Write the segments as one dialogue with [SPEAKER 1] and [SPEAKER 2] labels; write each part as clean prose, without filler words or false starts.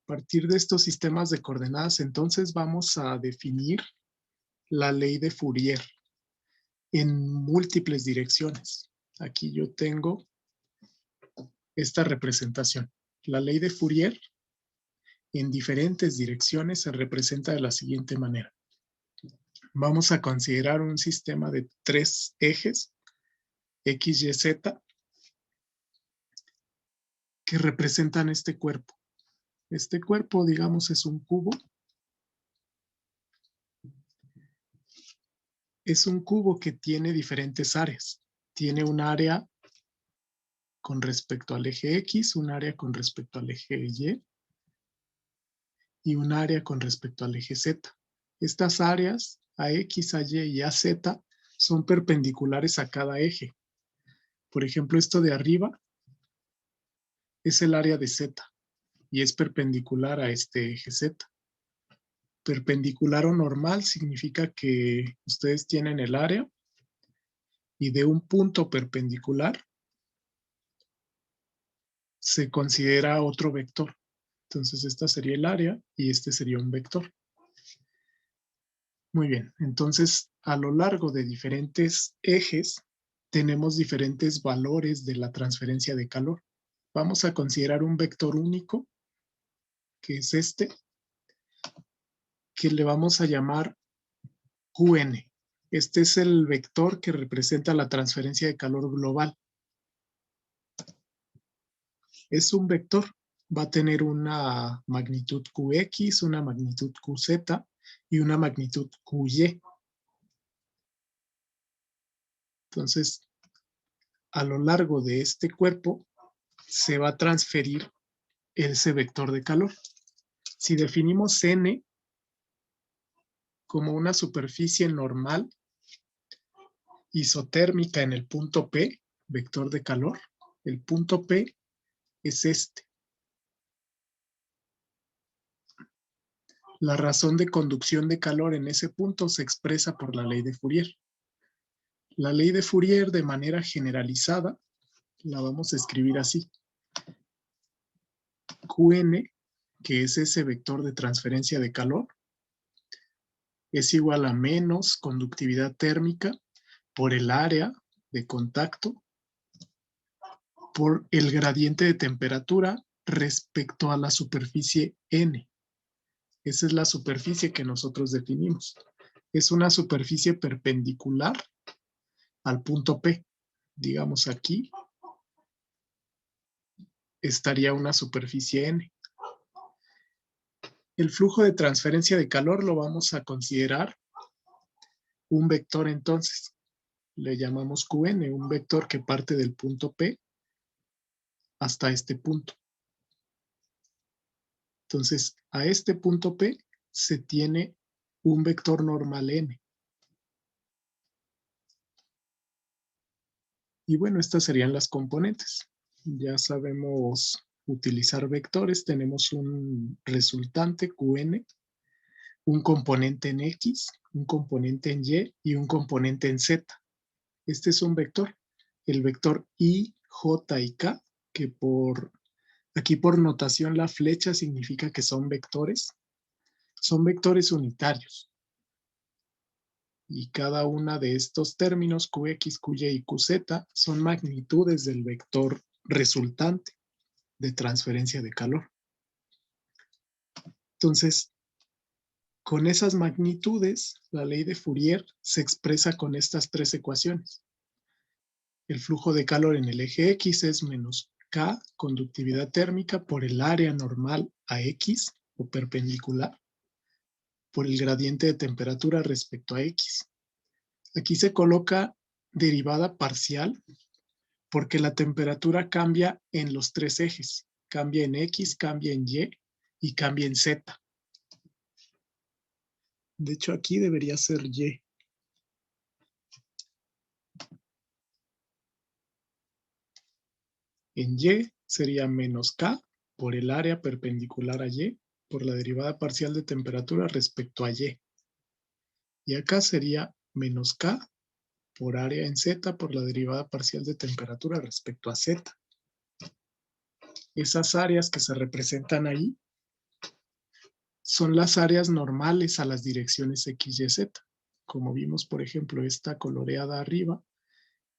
[SPEAKER 1] partir de estos sistemas de coordenadas, entonces vamos a definir la ley de Fourier en múltiples direcciones. Aquí yo tengo esta representación. La ley de Fourier en diferentes direcciones se representa de la siguiente manera. Vamos a considerar un sistema de 3 ejes, X, Y, Z, que representan este cuerpo. Este cuerpo, digamos, es un cubo. Es un cubo que tiene diferentes áreas. Tiene un área con respecto al eje X, un área con respecto al eje Y un área con respecto al eje Z. Estas áreas, a X, a Y y a Z, son perpendiculares a cada eje. Por ejemplo, esto de arriba es el área de Z y es perpendicular a este eje Z. Perpendicular o normal significa que ustedes tienen el área y de un punto perpendicular se considera otro vector. Entonces esta sería el área y este sería un vector. Muy bien, entonces a lo largo de diferentes ejes tenemos diferentes valores de la transferencia de calor. Vamos a considerar un vector único, que es este, que le vamos a llamar Qn. Este es el vector que representa la transferencia de calor global. Es un vector, va a tener una magnitud Qx, una magnitud Qz y una magnitud Qy. Entonces, a lo largo de este cuerpo se va a transferir ese vector de calor. Si definimos N como una superficie normal isotérmica en el punto P, vector de calor, el punto P es este. La razón de conducción de calor en ese punto se expresa por la ley de Fourier. La ley de Fourier, de manera generalizada, la vamos a escribir así. Qn, que es ese vector de transferencia de calor, es igual a menos conductividad térmica por el área de contacto por el gradiente de temperatura respecto a la superficie N. Esa es la superficie que nosotros definimos. Es una superficie perpendicular al punto P. Digamos aquí estaría una superficie N. El flujo de transferencia de calor lo vamos a considerar un vector entonces. Le llamamos Qn, un vector que parte del punto P hasta este punto. Entonces, a este punto P se tiene un vector normal N. Y bueno, estas serían las componentes. Ya sabemos utilizar vectores. Tenemos un resultante Qn, un componente en X, un componente en Y y un componente en Z. Este es un vector. El vector I, J y K, que aquí por notación la flecha significa que son vectores unitarios. Y cada una de estos términos, Qx, Qy y Qz, son magnitudes del vector resultante de transferencia de calor. Entonces, con esas magnitudes, la ley de Fourier se expresa con estas tres ecuaciones. El flujo de calor en el eje X es menos K, conductividad térmica, por el área normal a X, o perpendicular, por el gradiente de temperatura respecto a X. Aquí se coloca derivada parcial porque la temperatura cambia en los tres ejes. Cambia en X, cambia en y cambia en Z. De hecho, aquí debería ser Y. En Y sería menos K por el área perpendicular a Y por la derivada parcial de temperatura respecto a Y. Y acá sería menos K por área en Z por la derivada parcial de temperatura respecto a Z. Esas áreas que se representan ahí son las áreas normales a las direcciones X, Y, Z. Como vimos, por ejemplo, esta coloreada arriba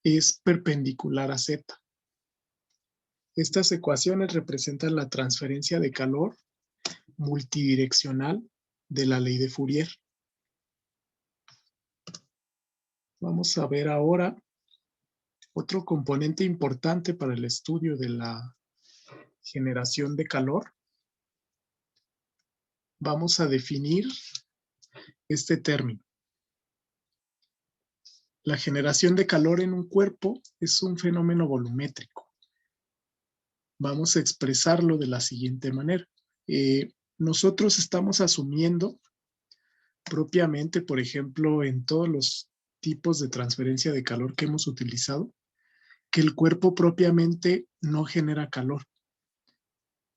[SPEAKER 1] es perpendicular a Z. Estas ecuaciones representan la transferencia de calor multidireccional de la ley de Fourier. Vamos a ver ahora otro componente importante para el estudio de la generación de calor. Vamos a definir este término. La generación de calor en un cuerpo es un fenómeno volumétrico. Vamos a expresarlo de la siguiente manera. Nosotros estamos asumiendo propiamente, por ejemplo, en todos los tipos de transferencia de calor que hemos utilizado, que el cuerpo propiamente no genera calor.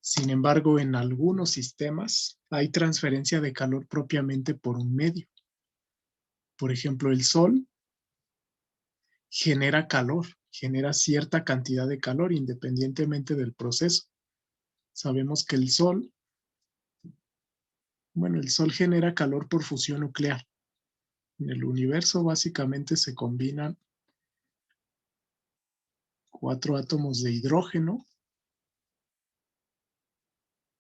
[SPEAKER 1] Sin embargo, en algunos sistemas hay transferencia de calor propiamente por un medio. Por ejemplo, el sol genera calor, genera cierta cantidad de calor independientemente del proceso. Sabemos que el sol genera calor por fusión nuclear. En el universo básicamente se combinan 4 átomos de hidrógeno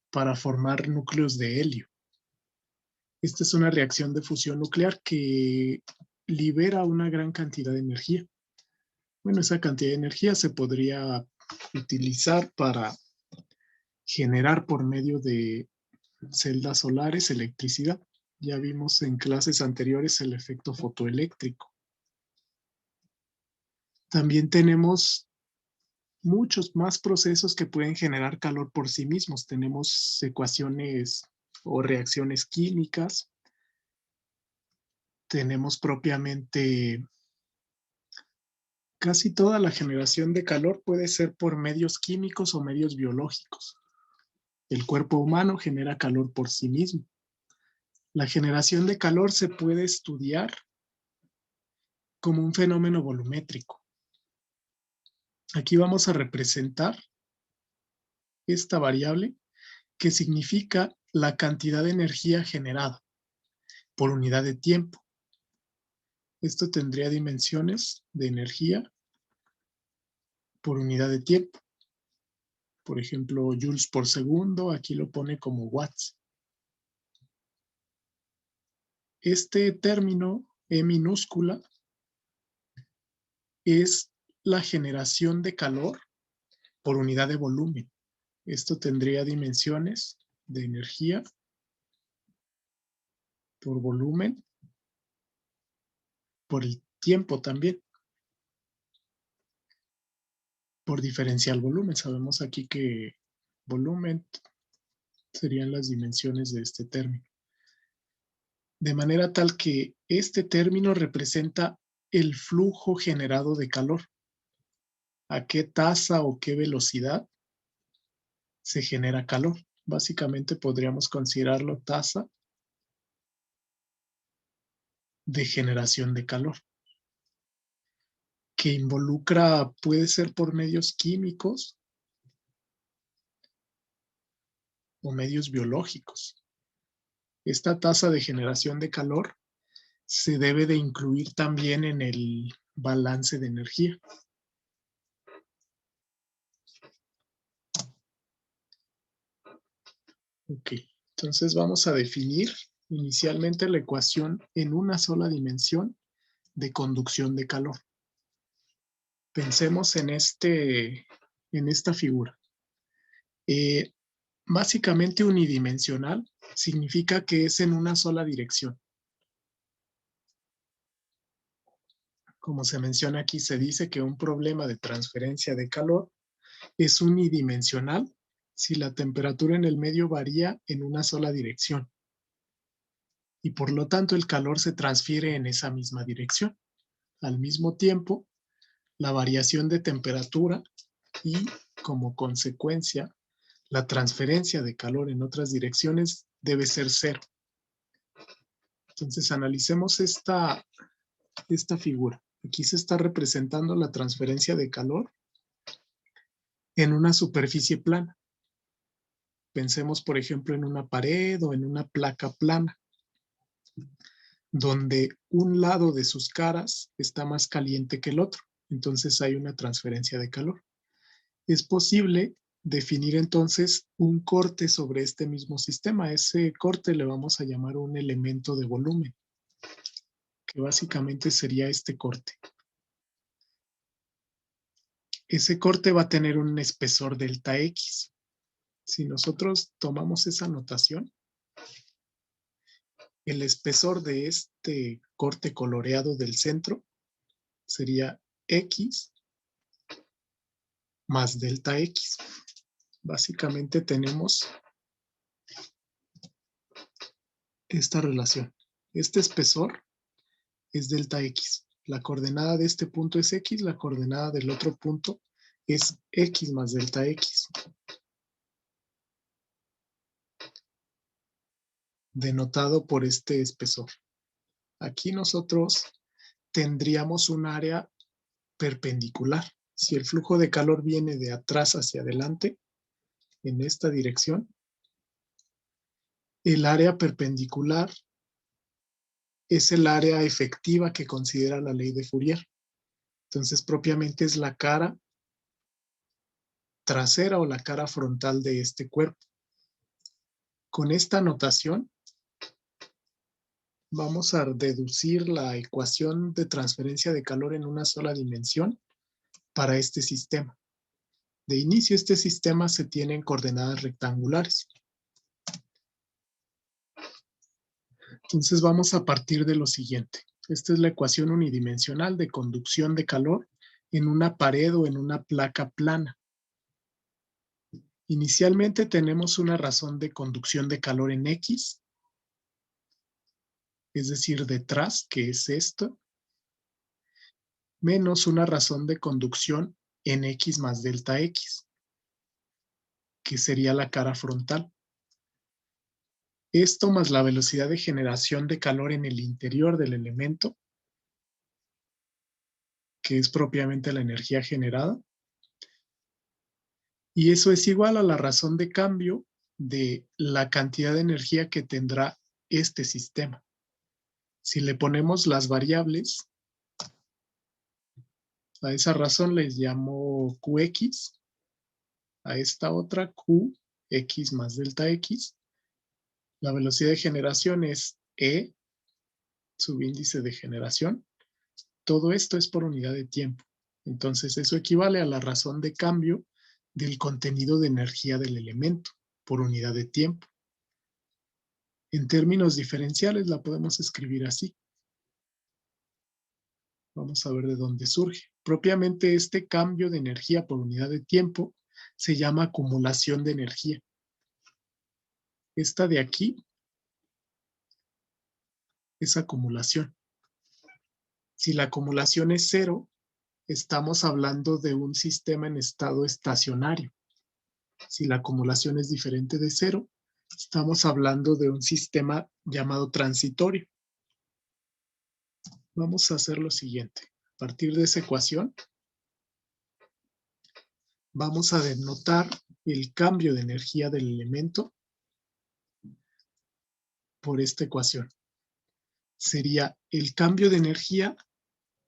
[SPEAKER 1] para formar núcleos de helio. Esta es una reacción de fusión nuclear que libera una gran cantidad de energía. Bueno, esa cantidad de energía se podría utilizar para generar por medio de celdas solares electricidad. Ya vimos en clases anteriores el efecto fotoeléctrico. También tenemos muchos más procesos que pueden generar calor por sí mismos. Tenemos ecuaciones o reacciones químicas. Tenemos propiamente casi toda la generación de calor puede ser por medios químicos o medios biológicos. El cuerpo humano genera calor por sí mismo. La generación de calor se puede estudiar como un fenómeno volumétrico. Aquí vamos a representar esta variable que significa la cantidad de energía generada por unidad de tiempo. Esto tendría dimensiones de energía por unidad de tiempo. Por ejemplo, joules por segundo, aquí lo pone como watts. Este término, E minúscula, es la generación de calor por unidad de volumen. Esto tendría dimensiones de energía por volumen, por el tiempo también, por diferencial volumen. Sabemos aquí que volumen serían las dimensiones de este término. De manera tal que este término representa el flujo generado de calor. ¿A qué tasa o qué velocidad se genera calor? Básicamente podríamos considerarlo tasa de generación de calor, que involucra, puede ser por medios químicos o medios biológicos. Esta tasa de generación de calor se debe de incluir también en el balance de energía. Ok, entonces vamos a definir inicialmente la ecuación en una sola dimensión de conducción de calor. Pensemos en esta figura. Básicamente unidimensional significa que es en una sola dirección. Como se menciona aquí, se dice que un problema de transferencia de calor es unidimensional si la temperatura en el medio varía en una sola dirección. Y por lo tanto el calor se transfiere en esa misma dirección. Al mismo tiempo, la variación de temperatura y, como consecuencia, la transferencia de calor en otras direcciones debe ser cero. Entonces analicemos esta figura. Aquí se está representando la transferencia de calor en una superficie plana. Pensemos, por ejemplo, en una pared o en una placa plana, donde un lado de sus caras está más caliente que el otro. Entonces hay una transferencia de calor. Es posible definir entonces un corte sobre este mismo sistema. Ese corte le vamos a llamar un elemento de volumen, que básicamente sería este corte. Ese corte va a tener un espesor delta X. Si nosotros tomamos esa notación, el espesor de este corte coloreado del centro sería X más delta X. Básicamente tenemos esta relación. Este espesor es delta X. La coordenada de este punto es X, la coordenada del otro punto es X más delta X. Denotado por este espesor. Aquí nosotros tendríamos un área perpendicular. Si el flujo de calor viene de atrás hacia adelante, en esta dirección, el área perpendicular es el área efectiva que considera la ley de Fourier. Entonces, propiamente es la cara trasera o la cara frontal de este cuerpo. Con esta notación, vamos a deducir la ecuación de transferencia de calor en una sola dimensión para este sistema. De inicio, este sistema se tiene en coordenadas rectangulares. Entonces vamos a partir de lo siguiente. Esta es la ecuación unidimensional de conducción de calor en una pared o en una placa plana. Inicialmente tenemos una razón de conducción de calor en X, es decir, detrás, que es esto, menos una razón de conducción en X más delta X, que sería la cara frontal. Esto más la velocidad de generación de calor en el interior del elemento, que es propiamente la energía generada. Y eso es igual a la razón de cambio de la cantidad de energía que tendrá este sistema. Si le ponemos las variables, a esa razón les llamo Qx, a esta otra Qx más delta X. La velocidad de generación es E, subíndice de generación. Todo esto es por unidad de tiempo. Entonces eso equivale a la razón de cambio del contenido de energía del elemento por unidad de tiempo. En términos diferenciales la podemos escribir así. Vamos a ver de dónde surge. Propiamente este cambio de energía por unidad de tiempo se llama acumulación de energía. Esta de aquí es acumulación. Si la acumulación es cero, estamos hablando de un sistema en estado estacionario. Si la acumulación es diferente de cero, estamos hablando de un sistema llamado transitorio. Vamos a hacer lo siguiente. A partir de esa ecuación, vamos a denotar el cambio de energía del elemento por esta ecuación. Sería el cambio de energía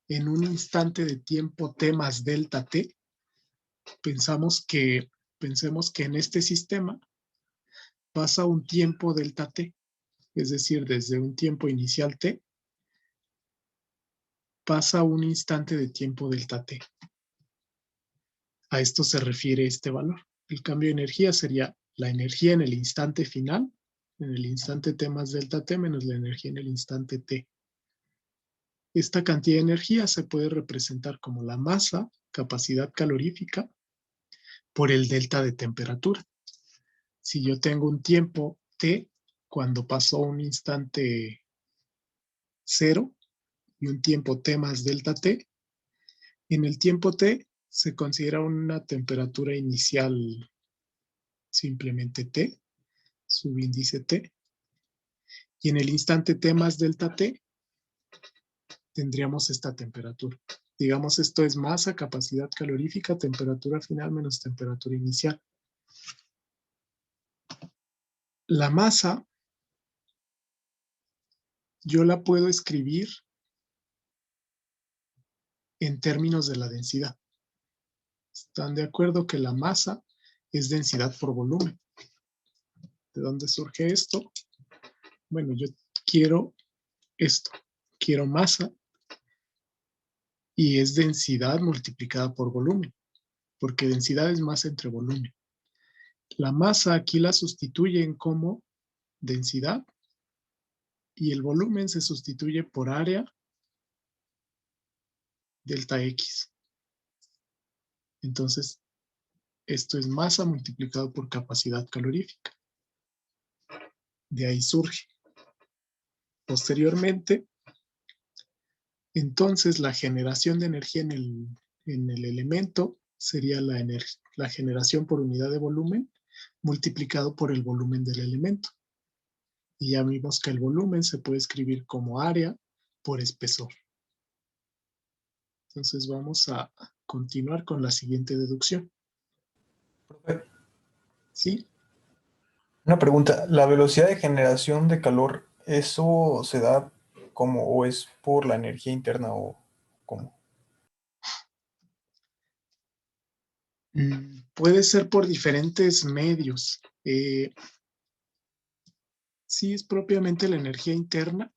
[SPEAKER 1] en un instante de tiempo t más delta t. Pensemos que en este sistema pasa un tiempo delta t, es decir, desde un tiempo inicial t, pasa un instante de tiempo delta t. A esto se refiere este valor. El cambio de energía sería la energía en el instante final, en el instante t más delta t, menos la energía en el instante t. Esta cantidad de energía se puede representar como la masa, capacidad calorífica, por el delta de temperatura. Si yo tengo un tiempo t, cuando pasó un instante 0 y un tiempo t más delta t, en el tiempo t se considera una temperatura inicial simplemente t, subíndice t, y en el instante t más delta t tendríamos esta temperatura. Digamos, esto es masa, capacidad calorífica, temperatura final menos temperatura inicial. La masa, yo la puedo escribir en términos de la densidad. ¿Están de acuerdo que la masa es densidad por volumen? ¿De dónde surge esto? Bueno, yo quiero esto. Quiero masa y es densidad multiplicada por volumen, porque densidad es masa entre volumen. La masa aquí la sustituyen como densidad y el volumen se sustituye por área delta X. Entonces, esto es masa multiplicado por capacidad calorífica. De ahí surge. Posteriormente, entonces la generación de energía en el elemento sería la generación por unidad de volumen multiplicado por el volumen del elemento. Y ya vimos que el volumen se puede escribir como área por espesor. Entonces vamos a continuar con la siguiente deducción.
[SPEAKER 2] Profe,
[SPEAKER 1] ¿Sí?
[SPEAKER 2] una pregunta, ¿la velocidad de generación de calor, eso se da como o es por la energía interna o cómo?
[SPEAKER 1] Puede ser por diferentes medios. Sí, es propiamente la energía interna.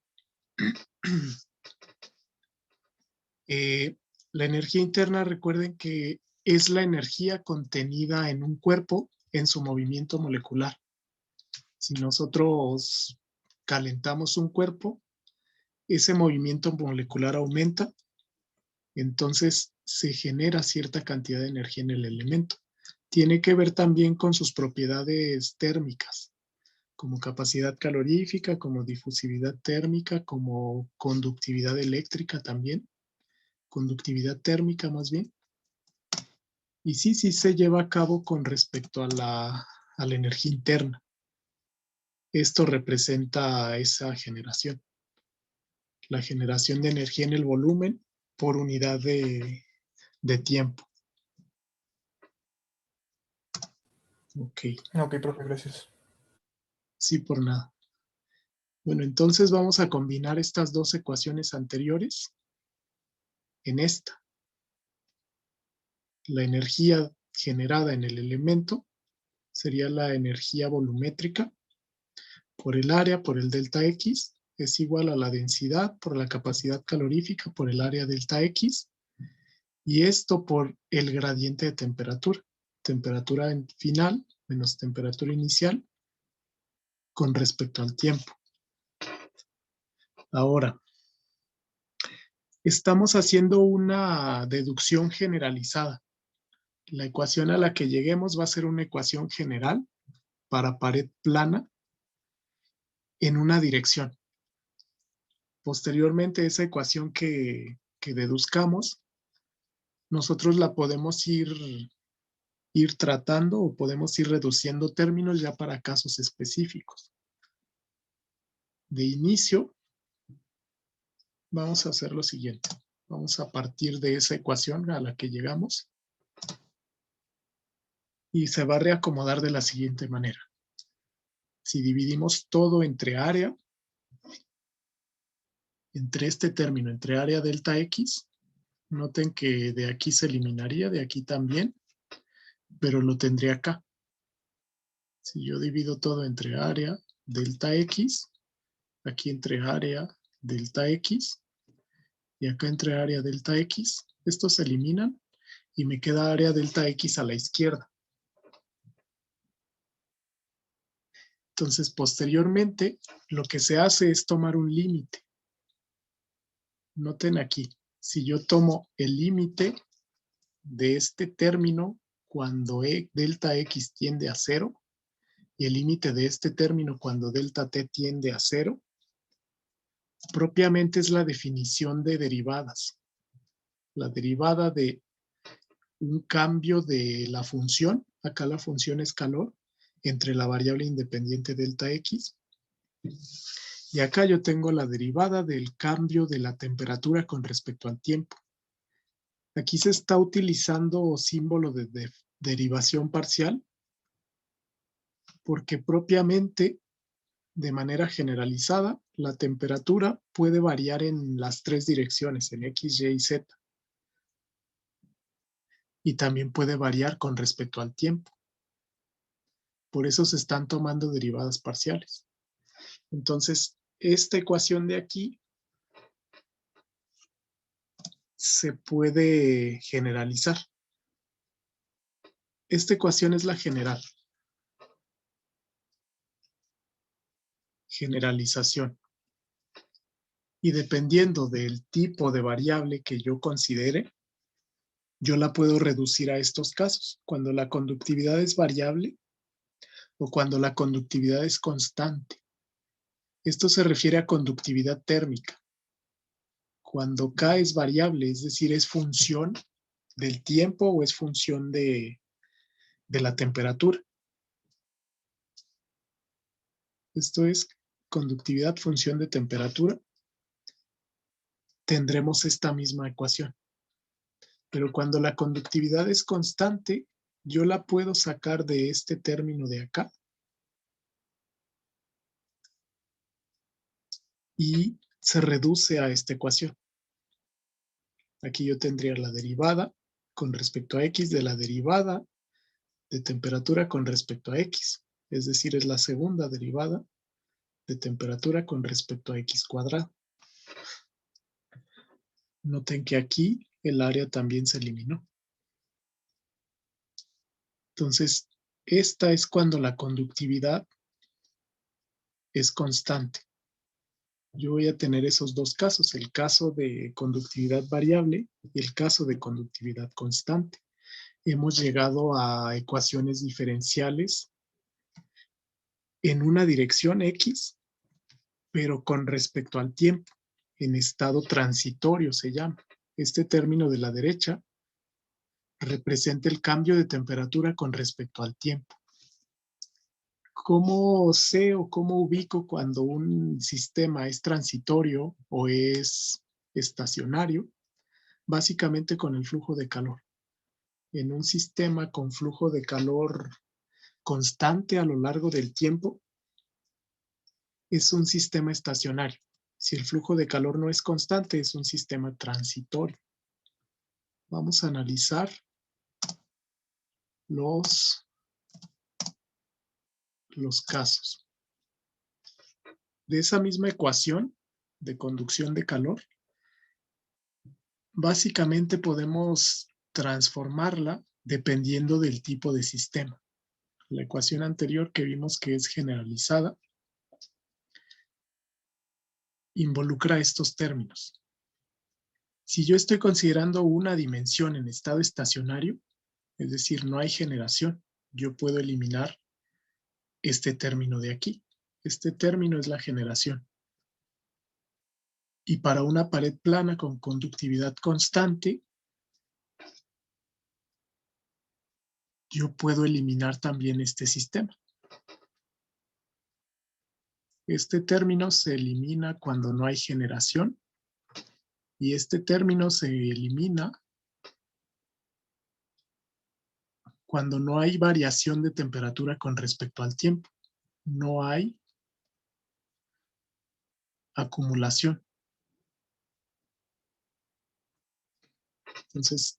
[SPEAKER 1] La energía interna, recuerden que es la energía contenida en un cuerpo en su movimiento molecular. Si nosotros calentamos un cuerpo, ese movimiento molecular aumenta, entonces se genera cierta cantidad de energía en el elemento. Tiene que ver también con sus propiedades térmicas, como capacidad calorífica, como difusividad térmica, como conductividad eléctrica también, conductividad térmica más bien. Y sí se lleva a cabo con respecto a la energía interna. Esto representa esa generación. La generación de energía en el volumen por unidad de tiempo. Ok,
[SPEAKER 2] Ok, profe, gracias.
[SPEAKER 1] sí por nada. Bueno, entonces vamos a combinar estas dos ecuaciones anteriores en esta. La energía generada en el elemento sería la energía volumétrica por el área, por el delta X, es igual a la densidad por la capacidad calorífica por el área delta X, y esto por el gradiente de temperatura. Temperatura final menos temperatura inicial con respecto al tiempo. Ahora, estamos haciendo una deducción generalizada. La ecuación a la que lleguemos va a ser una ecuación general para pared plana en una dirección. Posteriormente, esa ecuación que deduzcamos, nosotros la podemos ir tratando o podemos ir reduciendo términos ya para casos específicos. De inicio, vamos a hacer lo siguiente. Vamos a partir de esa ecuación a la que llegamos y se va a reacomodar de la siguiente manera. Si dividimos todo entre área, entre este término, entre área delta X, noten que de aquí se eliminaría, de aquí también, pero lo tendría acá. Si yo divido todo entre área delta X, aquí entre área delta X, y acá entre área delta X, estos se eliminan y me queda área delta X a la izquierda. Entonces, posteriormente, lo que se hace es tomar un límite. Noten aquí, si yo tomo el límite de este término cuando delta X tiende a 0 y el límite de este término cuando delta T tiende a 0, propiamente es la definición de derivadas. La derivada de un cambio de la función, acá la función es calor, entre la variable independiente delta X. Y acá yo tengo la derivada del cambio de la temperatura con respecto al tiempo. Aquí se está utilizando símbolo de derivación parcial porque propiamente De manera generalizada, la temperatura puede variar en las tres direcciones, en X, Y y Z. Y también puede variar con respecto al tiempo. Por eso se están tomando derivadas parciales. Entonces, esta ecuación de aquí se puede generalizar. Esta ecuación es la general. Generalización. Y dependiendo del tipo de variable que yo considere, yo la puedo reducir a estos casos. Cuando la conductividad es variable o cuando la conductividad es constante. Esto se refiere a conductividad térmica. Cuando K es variable, es decir, es función del tiempo o es función de la temperatura. Esto es conductividad función de temperatura. Tendremos esta misma ecuación. Pero cuando la conductividad es constante, yo la puedo sacar de este término de acá y se reduce a esta ecuación. Aquí yo tendría la derivada con respecto a X de la derivada de temperatura con respecto a X. Es decir, es la segunda derivada de temperatura con respecto a X cuadrado. Noten que aquí el área también se eliminó. Entonces, esta es cuando la conductividad es constante. Yo voy a tener esos dos casos, el caso de conductividad variable y el caso de conductividad constante. Hemos llegado a ecuaciones diferenciales en una dirección X, pero con respecto al tiempo, en estado transitorio se llama. Este término de la derecha representa el cambio de temperatura con respecto al tiempo. ¿Cómo sé o cómo ubico cuando un sistema es transitorio o es estacionario? Básicamente con el flujo de calor. En un sistema con flujo de calor constante a lo largo del tiempo, es un sistema estacionario. Si el flujo de calor no es constante, es un sistema transitorio. Vamos a analizar los casos. De esa misma ecuación de conducción de calor, básicamente podemos transformarla dependiendo del tipo de sistema. La ecuación anterior que vimos que es generalizada involucra estos términos. Si yo estoy considerando una dimensión en estado estacionario, es decir, no hay generación, yo puedo eliminar este término de aquí. Este término es la generación. Y para una pared plana con conductividad constante, yo puedo eliminar también este sistema. Este término se elimina cuando no hay generación y este término se elimina cuando no hay variación de temperatura con respecto al tiempo. No hay acumulación. Entonces,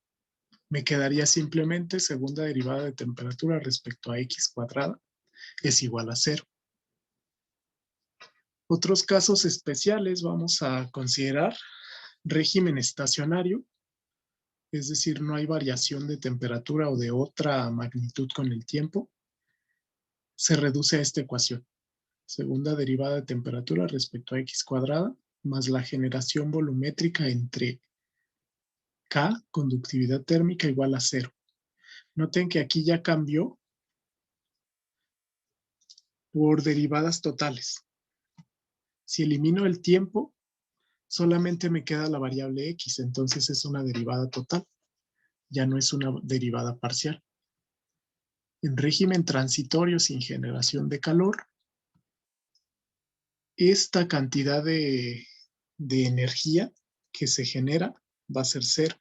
[SPEAKER 1] me quedaría simplemente segunda derivada de temperatura respecto a X cuadrada es igual a 0. Otros casos especiales vamos a considerar régimen estacionario, es decir, no hay variación de temperatura o de otra magnitud con el tiempo. Se reduce a esta ecuación. Segunda derivada de temperatura respecto a X cuadrada más la generación volumétrica entre K, conductividad térmica, igual a 0. Noten que aquí ya cambió por derivadas totales. Si elimino el tiempo, solamente me queda la variable X, entonces es una derivada total, ya no es una derivada parcial. En régimen transitorio sin generación de calor, esta cantidad de energía que se genera va a ser 0.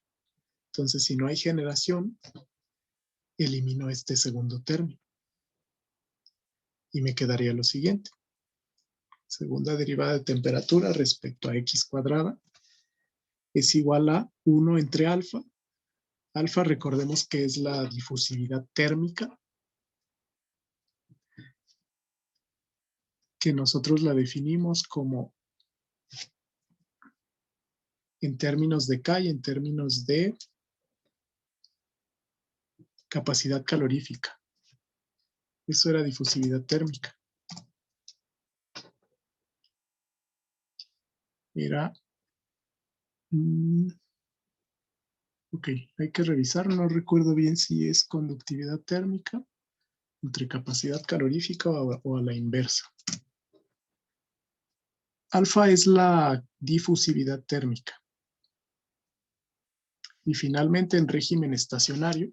[SPEAKER 1] Entonces, si no hay generación, elimino este segundo término. Y me quedaría lo siguiente. segunda derivada de temperatura respecto a x cuadrada, es igual a 1 entre alfa. Alfa, recordemos que es la difusividad térmica, que nosotros la definimos como en términos de K y en términos de capacidad calorífica. Eso era difusividad térmica. Era... ok, hay que revisar. No recuerdo bien si es conductividad térmica entre capacidad calorífica o a la inversa. Alfa es la difusividad térmica. Y finalmente, en régimen estacionario,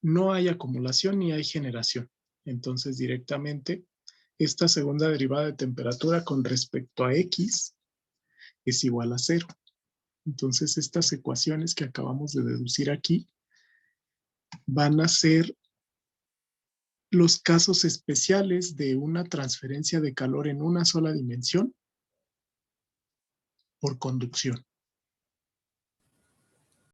[SPEAKER 1] no hay acumulación ni hay generación. Entonces, directamente, esta segunda derivada de temperatura con respecto a X es igual a 0. Entonces, estas ecuaciones que acabamos de deducir aquí van a ser los casos especiales de una transferencia de calor en una sola dimensión por conducción.